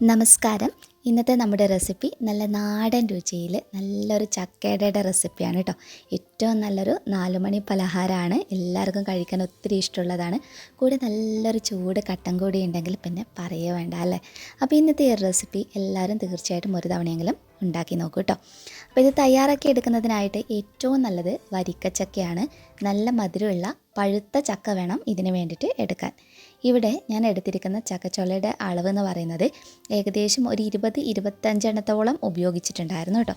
നമസ്കാരം. ഇന്നത്തെ നമ്മുടെ റെസിപ്പി നല്ല നാടൻ രുചിയിൽ നല്ലൊരു ചക്കയുടെ റെസിപ്പിയാണ് കേട്ടോ. ഏറ്റവും നല്ലൊരു 4 മണി പലഹാരമാണ്. എല്ലാവർക്കും കഴിക്കാൻ ഒത്തിരി ഇഷ്ടമുള്ളതാണ്. കൂടെ നല്ലൊരു ചൂട് കട്ടൻ കൂടി ഉണ്ടെങ്കിൽ പിന്നെ പറയേ വേണ്ട അല്ലേ. അപ്പോൾ ഇന്നത്തെ ഈ റെസിപ്പി എല്ലാവരും തീർച്ചയായിട്ടും ഒരു തവണയെങ്കിലും ഉണ്ടാക്കി നോക്കൂ കേട്ടോ. അപ്പോൾ ഇത് തയ്യാറാക്കി എടുക്കുന്നതിനായിട്ട് ഏറ്റവും നല്ലത് വരിക്കച്ചക്കയാണ്. നല്ല മധുരമുള്ള പഴുത്ത ചക്ക വേണം ഇതിന് വേണ്ടിയിട്ട് എടുക്കാൻ. ഇവിടെ ഞാൻ എടുത്തിരിക്കുന്ന ചക്കച്ചൊളയുടെ അളവ് എന്ന് പറയുന്നത് ഏകദേശം ഒരു 20-25 എണ്ണത്തോളം ഉപയോഗിച്ചിട്ടുണ്ടായിരുന്നു കേട്ടോ.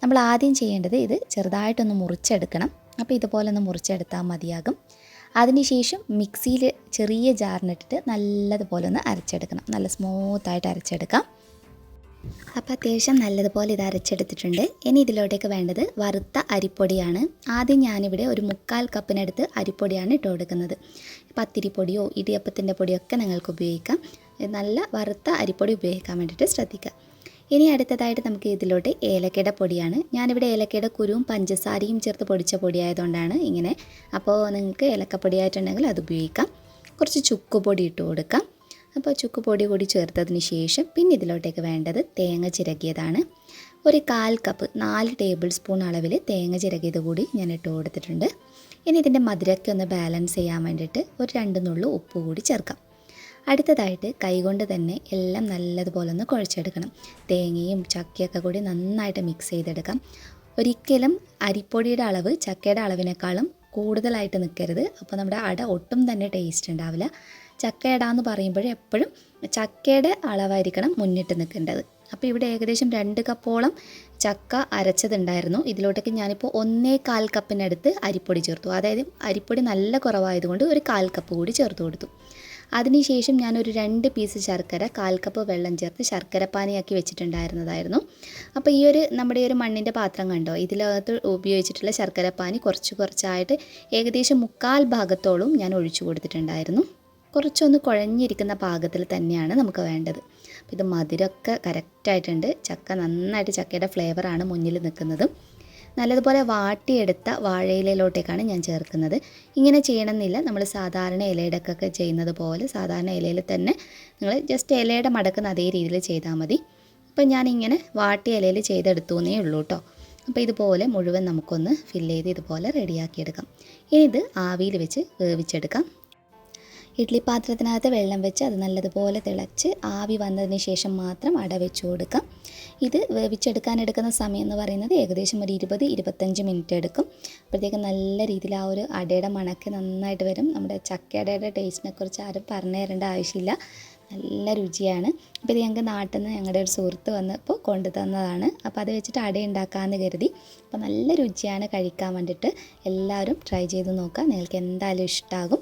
നമ്മൾ ആദ്യം ചെയ്യേണ്ടത് ഇത് ചെറുതായിട്ടൊന്ന് മുറിച്ചെടുക്കണം. അപ്പോൾ ഇതുപോലെ ഒന്ന് മുറിച്ചെടുത്താൽ മതിയാകും. അതിനുശേഷം മിക്സിയിൽ ചെറിയ ജാറിനിട്ടിട്ട് നല്ലതുപോലെ ഒന്ന് അരച്ചെടുക്കണം. നല്ല സ്മൂത്തായിട്ട് അരച്ചെടുക്കാം. അപ്പോൾ അത്യാവശ്യം നല്ലതുപോലെ ഇത് അരച്ചെടുത്തിട്ടുണ്ട്. ഇനി ഇതിലോട്ടേക്ക് വേണ്ടത് വറുത്ത അരിപ്പൊടിയാണ്. ആദ്യം ഞാനിവിടെ ഒരു 1/4 കപ്പിനടുത്ത് അരിപ്പൊടിയാണ് ഇട്ട് കൊടുക്കുന്നത്. പത്തിരിപ്പൊടിയോ ഇടിയപ്പത്തിൻ്റെ പൊടിയോ ഒക്കെ നിങ്ങൾക്ക് ഉപയോഗിക്കാം. നല്ല വറുത്ത അരിപ്പൊടി ഉപയോഗിക്കാൻ വേണ്ടിയിട്ട് ശ്രദ്ധിക്കുക. ഇനി അടുത്തതായിട്ട് നമുക്ക് ഇതിലോട്ട് ഏലക്കയുടെ പൊടിയാണ്. ഞാനിവിടെ ഏലക്കയുടെ കുരുവും പഞ്ചസാരയും ചേർത്ത് പൊടിച്ച പൊടിയായതുകൊണ്ടാണ് ഇങ്ങനെ. അപ്പോൾ നിങ്ങൾക്ക് ഏലക്കപ്പൊടിയായിട്ടുണ്ടെങ്കിൽ അത് ഉപയോഗിക്കാം. കുറച്ച് ചുക്കുപൊടി ഇട്ട് കൊടുക്കാം. അപ്പോൾ ചുക്കുപൊടി കൂടി ചേർത്തതിന് ശേഷം പിന്നെ ഇതിലോട്ടേക്ക് വേണ്ടത് തേങ്ങ ചിരകിയതാണ്. ഒരു 1/4 കപ്പ് 4 ടേബിൾ സ്പൂൺ അളവിൽ തേങ്ങ ചിരകിയത് കൂടി ഞാൻ ഇട്ട് കൊടുത്തിട്ടുണ്ട്. ഇനി ഇതിൻ്റെ മധുരമൊക്കെ ഒന്ന് ബാലൻസ് ചെയ്യാൻ വേണ്ടിയിട്ട് ഒരു 2 നുള്ളു ഉപ്പ് കൂടി ചേർക്കാം. അടുത്തതായിട്ട് കൈകൊണ്ട് തന്നെ എല്ലാം നല്ലതുപോലെ ഒന്ന് കുഴച്ചെടുക്കണം. തേങ്ങയും ചക്കയൊക്കെ കൂടി നന്നായിട്ട് മിക്സ് ചെയ്തെടുക്കാം. ഒരിക്കലും അരിപ്പൊടിയുടെ അളവ് ചക്കയുടെ അളവിനേക്കാളും കൂടുതലായിട്ട് നിൽക്കരുത്. അപ്പോൾ നമ്മുടെ അട ഒട്ടും തന്നെ ടേസ്റ്റ് ഉണ്ടാവില്ല. ചക്കയട എന്ന് പറയുമ്പോൾ എപ്പോഴും ചക്കയുടെ അളവായിരിക്കണം മുന്നിട്ട് നിൽക്കേണ്ടത്. അപ്പോൾ ഇവിടെ ഏകദേശം 2 കപ്പോളം ചക്ക അരച്ചതുണ്ടായിരുന്നു. ഇതിലോട്ടേക്ക് ഞാനിപ്പോൾ 1/4 കപ്പിനടുത്ത് അരിപ്പൊടി ചേർത്തു. അതായത് അരിപ്പൊടി നല്ല കുറവായതുകൊണ്ട് ഒരു 1/4 കപ്പ് കൂടി ചേർത്ത് കൊടുത്തു. അതിനുശേഷം ഞാനൊരു 2 പീസ് ശർക്കര 1/4 കപ്പ് വെള്ളം ചേർത്ത് ശർക്കര പാനിയാക്കി വെച്ചിട്ടുണ്ടായിരുന്നതായിരുന്നു. അപ്പോൾ ഈ ഒരു നമ്മുടെ ഒരു മണ്ണിൻ്റെ പാത്രം കണ്ടോ, ഇതിനകത്ത് ഉപയോഗിച്ചിട്ടുള്ള ശർക്കര പാനി കുറച്ചായിട്ട് ഏകദേശം 1/4 ഭാഗത്തോളം ഞാൻ ഒഴിച്ചു കൊടുത്തിട്ടുണ്ടായിരുന്നു. കുറച്ചൊന്ന് കുഴഞ്ഞിരിക്കുന്ന പാകത്തിൽ തന്നെയാണ് നമുക്ക് വേണ്ടത്. അപ്പോൾ ഇത് മധുരമൊക്കെ കറക്റ്റായിട്ടുണ്ട്. ചക്ക നന്നായിട്ട് ചക്കയുടെ ഫ്ലേവറാണ് മുന്നിൽ നിൽക്കുന്നത്. നല്ലതുപോലെ വാട്ടിയെടുത്ത വാഴയിലയിലോട്ടേക്കാണ് ഞാൻ ചേർക്കുന്നത്. ഇങ്ങനെ ചെയ്യണമെന്നില്ല. നമ്മൾ സാധാരണ ഇലയുടെയൊക്കെ ചെയ്യുന്നത് പോലെ സാധാരണ ഇലയിൽ തന്നെ നിങ്ങൾ ജസ്റ്റ് ഇലയുടെ മടക്കുന്ന അതേ രീതിയിൽ ചെയ്താൽ മതി. അപ്പോൾ ഞാനിങ്ങനെ വാട്ടിയ ഇലയിൽ ചെയ്തെടുത്തു എന്നേ ഉള്ളൂ കേട്ടോ. അപ്പോൾ ഇതുപോലെ മുഴുവൻ നമുക്കൊന്ന് ഫില്ല് ചെയ്ത് ഇതുപോലെ റെഡിയാക്കിയെടുക്കാം. ഇനി ഇത് ആവിയിൽ വെച്ച് വേവിച്ചെടുക്കാം. ഇഡ്ഡലി പാത്രത്തിനകത്ത് വെള്ളം വെച്ച് അത് നല്ലതുപോലെ തിളച്ച് ആവി വന്നതിന് ശേഷം മാത്രം അട വെച്ച് കൊടുക്കാം. ഇത് വേവിച്ചെടുക്കാൻ എടുക്കുന്ന സമയം എന്ന് പറയുന്നത് ഏകദേശം ഒരു 20-25 മിനിറ്റ് എടുക്കും. അപ്പോഴത്തേക്കും നല്ല രീതിയിൽ ആ ഒരു അടയുടെ മണക്ക് നന്നായിട്ട് വരും. നമ്മുടെ ചക്കയടയുടെ ടേസ്റ്റിനെ കുറിച്ച് ആരും പറഞ്ഞു തരേണ്ട ആവശ്യമില്ല. നല്ല രുചിയാണ്. അപ്പോൾ ഇത് ഞങ്ങൾക്ക് നാട്ടിൽ നിന്ന് ഞങ്ങളുടെ ഒരു സുഹൃത്ത് വന്നപ്പോൾ കൊണ്ടു തന്നതാണ്. അപ്പോൾ അത് വെച്ചിട്ട് അട ഉണ്ടാക്കാമെന്ന് കരുതി. അപ്പോൾ നല്ല രുചിയാണ് കഴിക്കാൻ വേണ്ടിയിട്ട്. എല്ലാവരും ട്രൈ ചെയ്ത് നോക്കുക. നിങ്ങൾക്ക് എന്തായാലും ഇഷ്ടമാകും.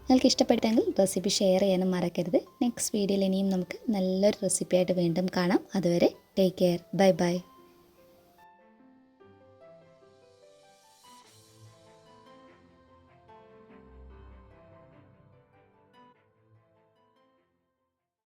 നിങ്ങൾക്ക് ഇഷ്ടപ്പെട്ടെങ്കിൽ റെസിപ്പി ഷെയർ ചെയ്യാനും മറക്കരുത്. നെക്സ്റ്റ് വീഡിയോയിൽ ഇനിയും നമുക്ക് നല്ലൊരു റെസിപ്പിയായിട്ട് വീണ്ടും കാണാം. അതുവരെ ടേക്ക് കെയർ. Bye bye.